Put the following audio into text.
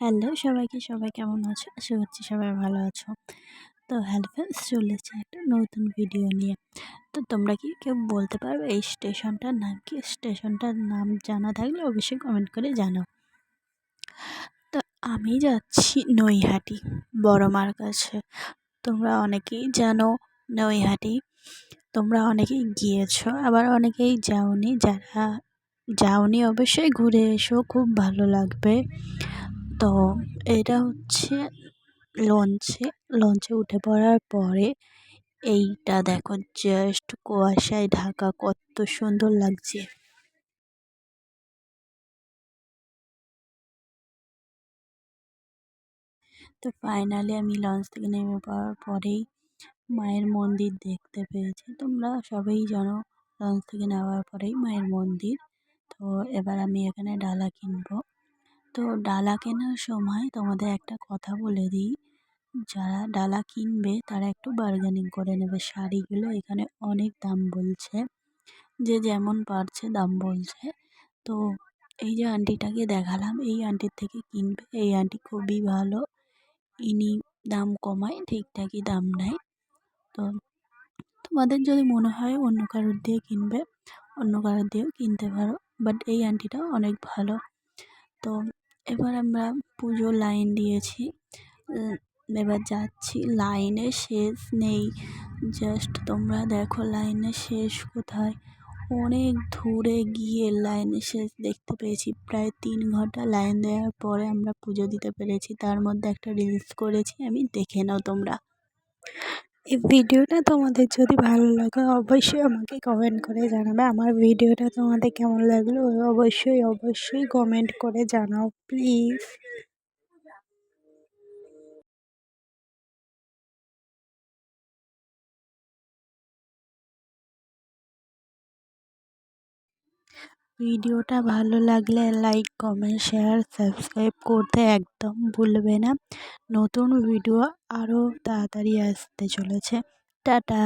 Hello সবাইকে, সবাই কেমন আছো? আশা করছি সবাই ভালো আছো। তো হ্যালো ফ্রেন্ডস, চলে এসেছি একটা নতুন ভিডিও নিয়ে। তো তোমরা কি কেউ বলতে পারবে এই স্টেশনটার নাম কি? স্টেশনটার নাম জানা থাকলে অবশ্যই কমেন্ট করে জানাও। তো আমি যাচ্ছি নৈহাটি বড়মার কাছে। তোমরা অনেকেই জানো নৈহাটি, তোমরা অনেকেই গিয়েছো, আবার অনেকেই যাওনি। যারা যাওনি অবশ্যই ঘুরে এসো, খুব ভালো লাগবে। তো এটা হচ্ছে লঞ্চে উঠে পড়ার পরে এইটা দেখো, জাস্ট কুয়াশায় ঢাকা, কত সুন্দর লাগছে। তো ফাইনালি আমি লঞ্চ থেকে নেমে পড়ার পরেই মায়ের মন্দির দেখতে পেয়েছি। তোমরা সবাই জানো লঞ্চ থেকে নেওয়ার পরেই মায়ের মন্দির। তো এবার আমি এখানে ডালা কিনবো। তো ডালা কেনার সময় তোমাদের একটা কথা বলে দিই, যারা ডালা কিনবে তারা একটু বার্গেনিং করে নেবে। শাড়িগুলো এখানে অনেক দাম বলছে, যে যেমন পারছে দাম বলছে। তো এই যে আন্টিটাকে দেখালাম, এই আন্টির থেকে কিনবে। এই আন্টি খুবই ভালো, ইনি দাম কমায়, ঠিকঠাকই দাম নেয়। তো তোমাদের যদি মনে হয় অন্য কারোর দিয়ে কিনবে, অন্য কারোর দিয়েও কিনতে পারো, বাট এই আন্টিটা অনেক ভালো। তো এবার আমরা পুজোর লাইন দিয়েছি, এবার যাচ্ছি। লাইনে শেষ নেই, জাস্ট তোমরা দেখো লাইনে শেষ কোথায়। অনেক দূরে গিয়ে লাইনে শেষ দেখতে পেয়েছি। প্রায় 3 ঘন্টা লাইন দেওয়ার পরে আমরা পুজো দিতে পেরেছি। তার মধ্যে একটা রিলস করেছি, আমি দেখে নাও তোমরা। এই ভিডিওটা তোমাদের যদি ভালো লাগে অবশ্যই আমাকে কমেন্ট করে জানাবে। আমার ভিডিওটা তোমাদের কেমন লাগলো অবশ্যই কমেন্ট করে জানাও প্লিজ। ভিডিওটা ভালো লাগলে লাইক, কমেন্ট, শেয়ার, সাবস্ক্রাইব করতে একদম ভুলবে না। নতুন ভিডিও আরও তাড়াতাড়ি আসতে চলেছে। টাটা।